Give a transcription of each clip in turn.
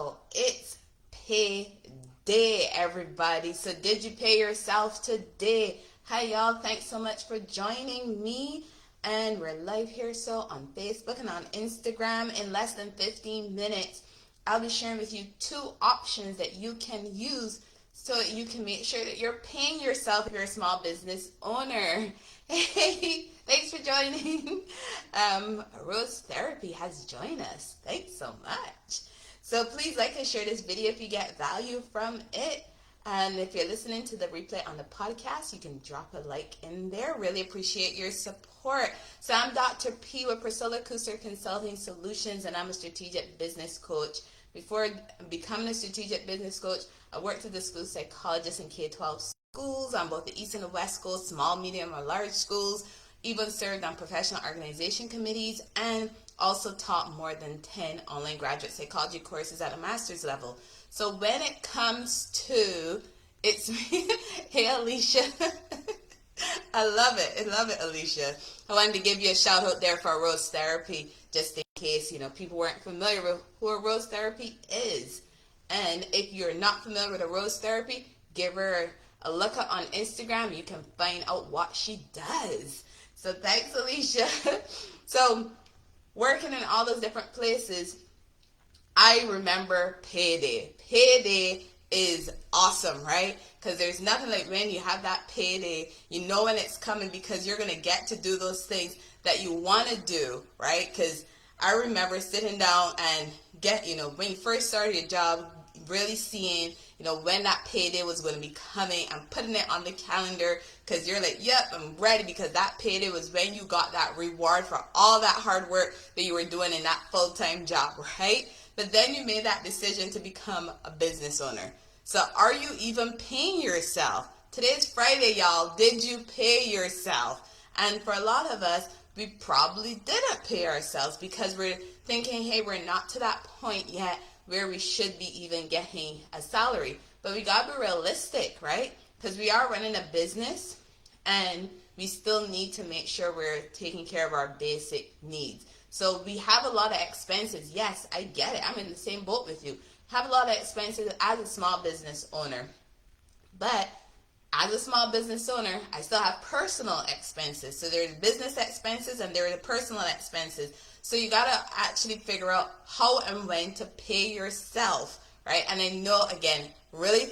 Wow, it's payday, everybody. So did you pay yourself today? Hi, y'all. Thanks so much for joining me. And we're live here so on Facebook and on Instagram in less than 15 minutes. I'll be sharing with you 2 options that you can use so that you can make sure that you're paying yourself if you're a small business owner. Hey, thanks for joining. Rose Therapy has joined us. Thanks so much. So please like and share this video if you get value from it. And if you're listening to the replay on the podcast, you can drop a like in there. Really appreciate your support. So I'm Dr. P with Priscilla Kucer Consulting Solutions, and I'm a strategic business coach. Before becoming a strategic business coach, I worked as a school psychologist in K-12 schools on both the East and the West schools, small, medium, or large schools, even served on professional organization committees, and also taught more than 10 online graduate psychology courses at a master's level. So when it comes to, it's me. Hey, Alicia. I love it, Alicia. I wanted to give you a shout out there for Rose Therapy, just in case, people weren't familiar with who a Rose Therapy is. And if you're not familiar with a Rose Therapy, give her a look up on Instagram. You can find out what she does. So thanks, Alicia. So working in all those different places, I remember payday. Payday is awesome, right? Because there's nothing like when you have that payday, you know when it's coming because you're going to get to do those things that you want to do, right? Because I remember sitting down and when you first started your job, really seeing, when that payday was going to be coming and putting it on the calendar because you're like, yep, I'm ready, because that payday was when you got that reward for all that hard work that you were doing in that full-time job, right? But then you made that decision to become a business owner. So are you even paying yourself? Today's Friday, y'all. Did you pay yourself? And for a lot of us, we probably didn't pay ourselves because we're thinking, hey, we're not to that point yet where we should be even getting a salary. But we got to be realistic, right? Because we are running a business and we still need to make sure we're taking care of our basic needs. So we have a lot of expenses. Yes, I get it. I'm in the same boat with you. Have a lot of expenses as a small business owner. But as a small business owner, I still have personal expenses. So there's business expenses and there are the personal expenses. So you got to actually figure out how and when to pay yourself, right? And I know, again, really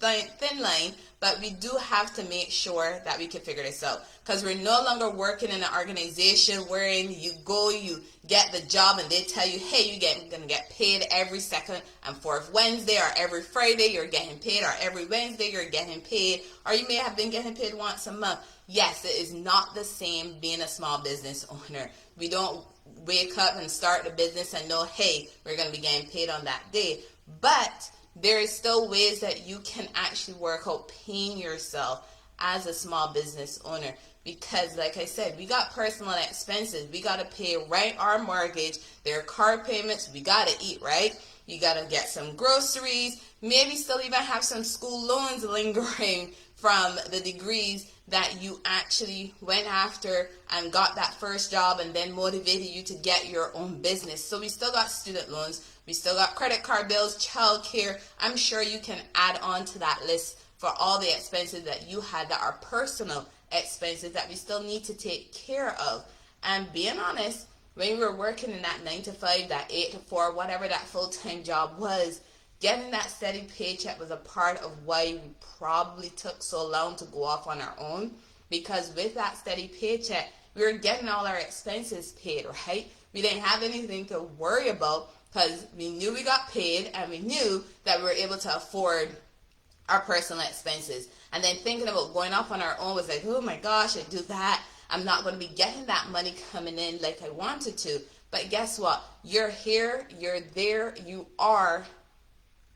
thin line, but we do have to make sure that we can figure this out, because we're no longer working in an organization wherein you go, you get the job, and they tell you, hey, you're going to get paid every second and fourth Wednesday, or every Friday you're getting paid, or every Wednesday you're getting paid, or you may have been getting paid once a month. Yes, it is not the same being a small business owner. We don't wake up and start the business and know, hey, we're going to be getting paid on that day. But there is still ways that you can actually work out paying yourself as a small business owner. Because like I said, we got personal expenses. We got to pay rent, our mortgage, there are car payments. We got to eat, right? You got to get some groceries. Maybe still even have some school loans lingering from the degrees that you actually went after and got that first job and then motivated you to get your own business. So we still got student loans. We still got credit card bills, childcare. I'm sure you can add on to that list for all the expenses that you had that are personal expenses that we still need to take care of. And being honest, when you were working in that 9 to 5, that 8 to 4, whatever that full-time job was, getting that steady paycheck was a part of why we probably took so long to go off on our own. Because with that steady paycheck, we were getting all our expenses paid, right? We didn't have anything to worry about because we knew we got paid and we knew that we were able to afford our personal expenses. And then thinking about going off on our own was like, oh my gosh, I do that. I'm not going to be getting that money coming in like I wanted to. But guess what? You're here, you're there, you are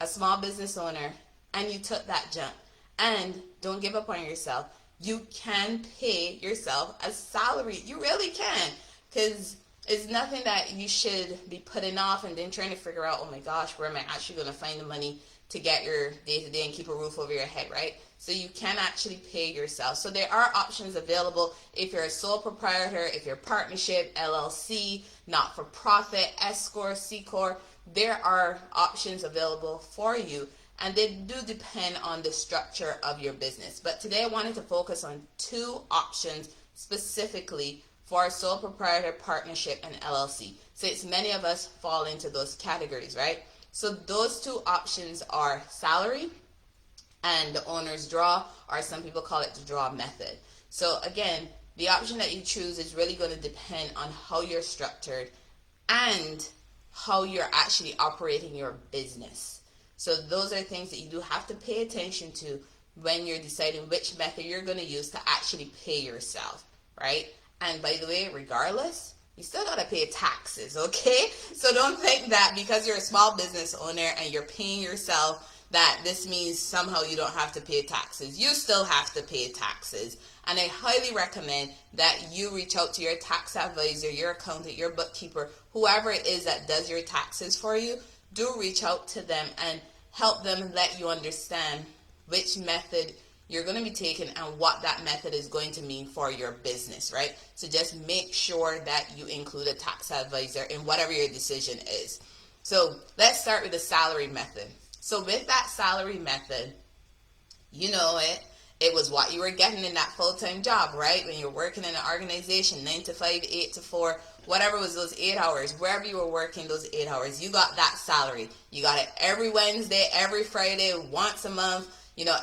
a small business owner, and you took that jump. And don't give up on yourself. You can pay yourself a salary. You really can. Because it's nothing that you should be putting off and then trying to figure out, oh my gosh, where am I actually going to find the money to get your day-to-day and keep a roof over your head, right? So you can actually pay yourself. So there are options available if you're a sole proprietor, if you're a partnership, LLC, not-for-profit, S-Corp, C-Corp. There are options available for you, and they do depend on the structure of your business. But today I wanted to focus on 2 options specifically for sole proprietor, partnership, and LLC. Since many of us fall into those categories, right? So those 2 options are salary and the owner's draw, or some people call it the draw method. So again, the option that you choose is really going to depend on how you're structured and how you're actually operating your business. So those are things that you do have to pay attention to when you're deciding which method you're going to use to actually pay yourself, right? And by the way, regardless, you still got to pay taxes, okay? So don't think that because you're a small business owner and you're paying yourself that this means somehow you don't have to pay taxes. You still have to pay taxes. And I highly recommend that you reach out to your tax advisor, your accountant, your bookkeeper, whoever it is that does your taxes for you. Do reach out to them and help them let you understand which method you're going to be taking and what that method is going to mean for your business, right? So just make sure that you include a tax advisor in whatever your decision is. So let's start with the salary method. So with that salary method, you know it was what you were getting in that full-time job, right? When you're working in an organization, 9 to 5, 8 to 4, whatever was those 8 hours, wherever you were working those 8 hours, you got that salary. You got it every Wednesday, every Friday, once a month,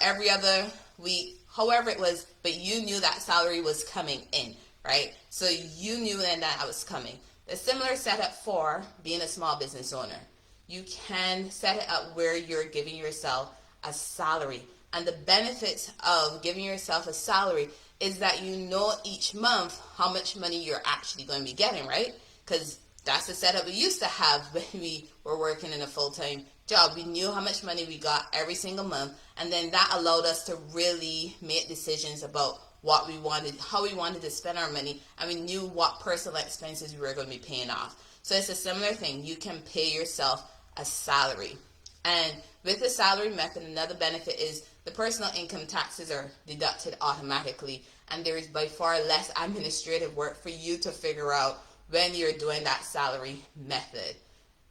every other week, however it was, but you knew that salary was coming in, right? So you knew then that was coming. A similar setup for being a small business owner. You can set it up where you're giving yourself a salary. And the benefits of giving yourself a salary is that you know each month how much money you're actually going to be getting, right? Because that's the setup we used to have when we were working in a full-time job. We knew how much money we got every single month, and then that allowed us to really make decisions about what we wanted, how we wanted to spend our money, and we knew what personal expenses we were going to be paying off. So it's a similar thing. You can pay yourself a salary. And with the salary method, another benefit is the personal income taxes are deducted automatically, and there is by far less administrative work for you to figure out when you're doing that salary method.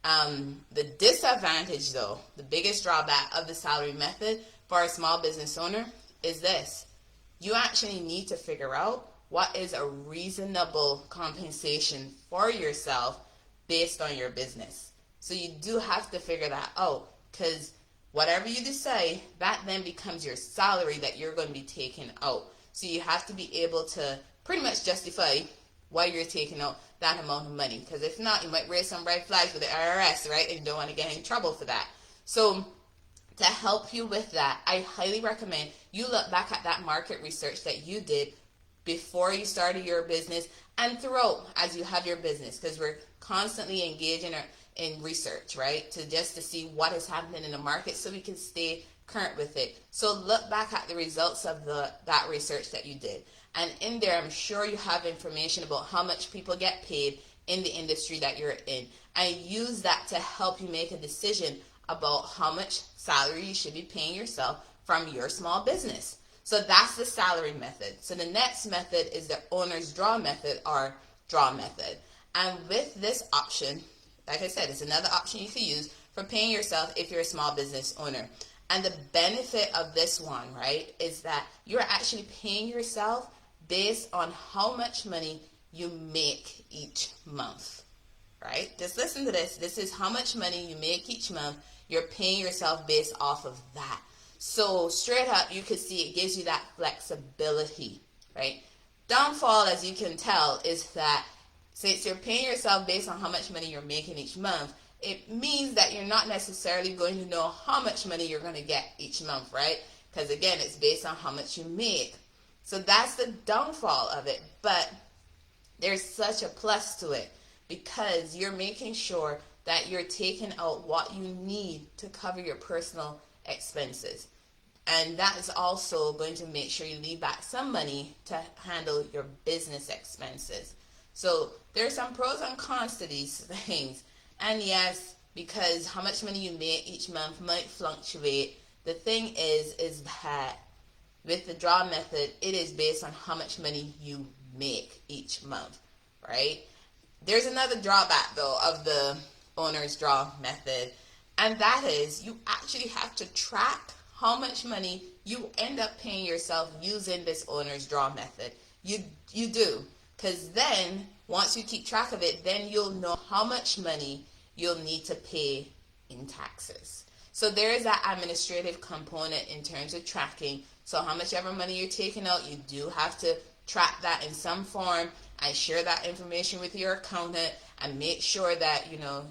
The disadvantage, though, the biggest drawback of the salary method for a small business owner is this. You actually need to figure out what is a reasonable compensation for yourself based on your business. So you do have to figure that out, because whatever you decide, that then becomes your salary that you're going to be taking out. So you have to be able to pretty much justify why you're taking out that amount of money. Because if not, you might raise some red flags with the IRS, right? And you don't want to get in trouble for that. So to help you with that, I highly recommend you look back at that market research that you did before you started your business and throughout as you have your business, because we're constantly engaging in research, right? To see what is happening in the market so we can stay current with it. So look back at the results of that research that you did. And in there, I'm sure you have information about how much people get paid in the industry that you're in. And use that to help you make a decision about how much salary you should be paying yourself from your small business. So that's the salary method. So the next method is the owner's draw method or draw method. And with this option, like I said, it's another option you can use for paying yourself if you're a small business owner. And the benefit of this one, right, is that you're actually paying yourself based on how much money you make each month, right? Just listen to this. This is how much money you make each month. You're paying yourself based off of that. So straight up, you can see it gives you that flexibility, right? Downfall, as you can tell, is that since you're paying yourself based on how much money you're making each month, it means that you're not necessarily going to know how much money you're going to get each month, right? Because again, it's based on how much you make. So that's the downfall of it. But there's such a plus to it because you're making sure that you're taking out what you need to cover your personal expenses. And that is also going to make sure you leave back some money to handle your business expenses. So there's some pros and cons to these things. And yes, because how much money you make each month might fluctuate. The thing is that with the draw method, it is based on how much money you make each month, right? There's another drawback though of the owner's draw method, and that is you actually have to track how much money you end up paying yourself using this owner's draw method. You do, because then once you keep track of it, then you'll know how much money you'll need to pay in taxes. So there is that administrative component in terms of tracking. So how much ever money you're taking out, you do have to track that in some form and share that information with your accountant and make sure that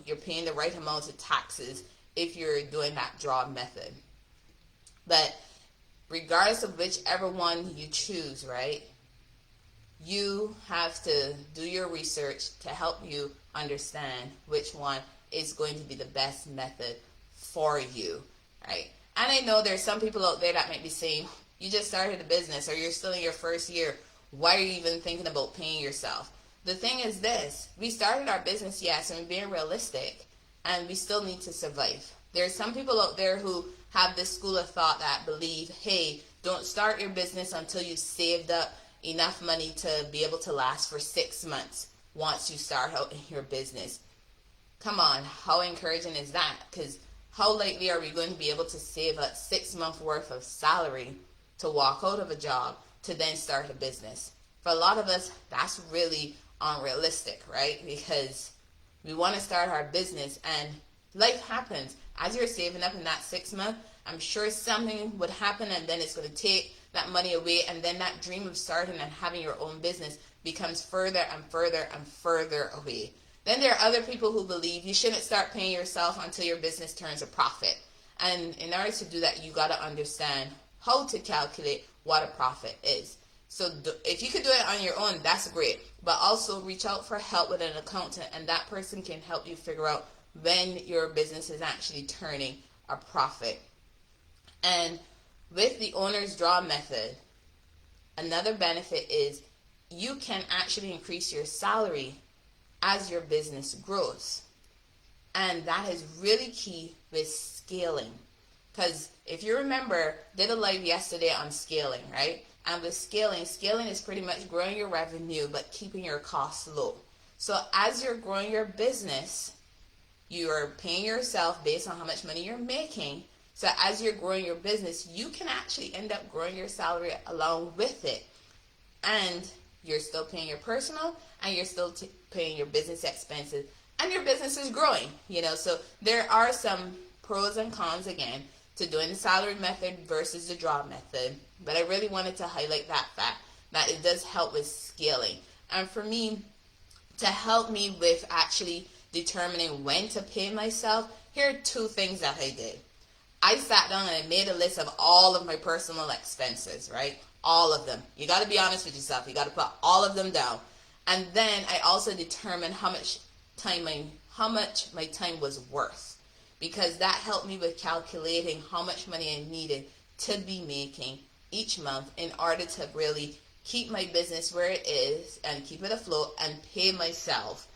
you're paying the right amount of taxes if you're doing that draw method. But regardless of whichever one you choose, right, you have to do your research to help you understand which one is going to be the best method for you, right? And I know there's some people out there that might be saying, you just started a business or you're still in your first year. Why are you even thinking about paying yourself? The thing is this, we started our business, yes, and we're being realistic, and we still need to survive. There's some people out there who have this school of thought that believe, hey, don't start your business until you've saved up enough money to be able to last for 6 months once you start out in your business. Come on, how encouraging is that? Because how likely are we going to be able to save up 6 months worth of salary to walk out of a job to then start a business? For a lot of us, that's really unrealistic, right? Because we want to start our business and life happens. As you're saving up in that 6 months, I'm sure something would happen and then it's going to take that money away, and then that dream of starting and having your own business becomes further and further and further away. Then there are other people who believe you shouldn't start paying yourself until your business turns a profit. And in order to do that, you got to understand how to calculate what a profit is. So if you could do it on your own, that's great. But also reach out for help with an accountant, and that person can help you figure out when your business is actually turning a profit. And with the owner's draw method, another benefit is you can actually increase your salary as your business grows. And that is really key with scaling. Because if you remember, did a live yesterday on scaling, right? And with scaling is pretty much growing your revenue but keeping your costs low. So as you're growing your business, you're paying yourself based on how much money you're making. So as you're growing your business, you can actually end up growing your salary along with it. And you're still paying your personal and you're still paying your business expenses. And your business is growing, So there are some pros and cons, again, to doing the salary method versus the draw method. But I really wanted to highlight that fact, that it does help with scaling. And for me, to help me with actually determining when to pay myself, here are 2 things that I did. I sat down and I made a list of all of my personal expenses, right? All of them. You got to be honest with yourself. You got to put all of them down. And then I also determined how much my time was worth, because that helped me with calculating how much money I needed to be making each month in order to really keep my business where it is and keep it afloat and pay myself,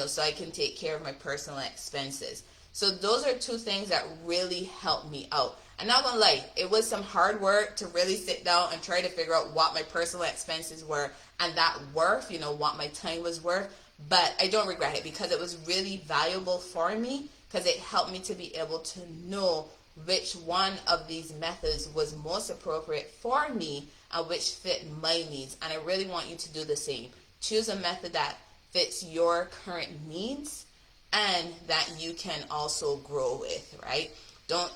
so I can take care of my personal expenses. So those are 2 things that really helped me out. I'm not gonna lie, it was some hard work to really sit down and try to figure out what my personal expenses were and that worth, what my time was worth. But I don't regret it, because it was really valuable for me, because it helped me to be able to know which one of these methods was most appropriate for me and which fit my needs. And I really want you to do the same. Choose a method that fits your current needs and that you can also grow with, right? Don't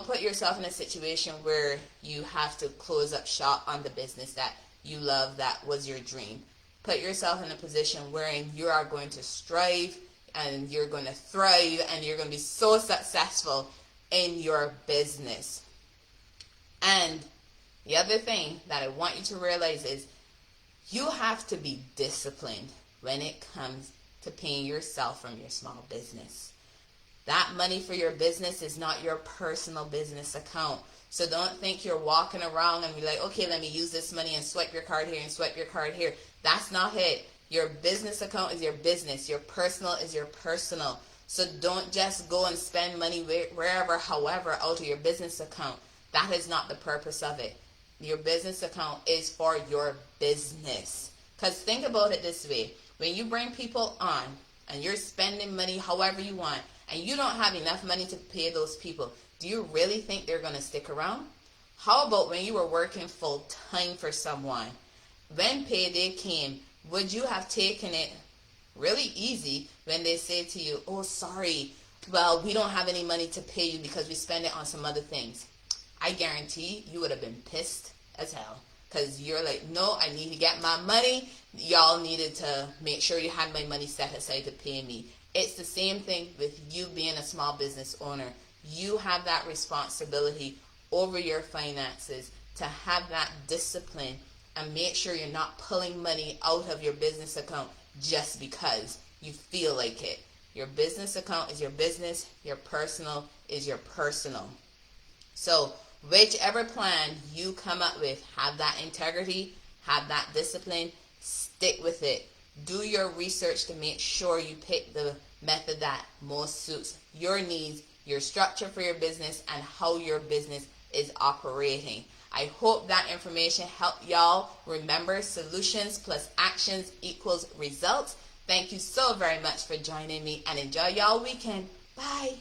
put yourself in a situation where you have to close up shop on the business that you love, that was your dream. Put yourself in a position wherein you are going to strive and you're going to thrive and you're going to be so successful in your business. And the other thing that I want you to realize is you have to be disciplined when it comes to paying yourself from your small business. That money for your business is not your personal business account. So don't think you're walking around and be like, okay, let me use this money and swipe your card here and swipe your card here. That's not it. Your business account is your business. Your personal is your personal. So don't just go and spend money wherever, however, out of your business account. That is not the purpose of it. Your business account is for your business. Because think about it this way. When you bring people on and you're spending money however you want and you don't have enough money to pay those people, do you really think they're going to stick around? How about when you were working full time for someone? When payday came, would you have taken it really easy when they say to you, oh, sorry, well, we don't have any money to pay you because we spend it on some other things? I guarantee you would have been pissed as hell, because you're like, no, I need to get my money. Y'all needed to make sure you had my money set aside to pay me. It's the same thing with you being a small business owner. You have that responsibility over your finances to have that discipline and make sure you're not pulling money out of your business account just because you feel like it. Your business account is your business. Your personal is your personal. So whichever plan you come up with, have that integrity, have that discipline, stick with it. Do your research to make sure you pick the method that most suits your needs, your structure for your business, and how your business is operating. I hope that information helped y'all. Remember, solutions plus actions equals results. Thank you so very much for joining me, and enjoy y'all weekend. Bye.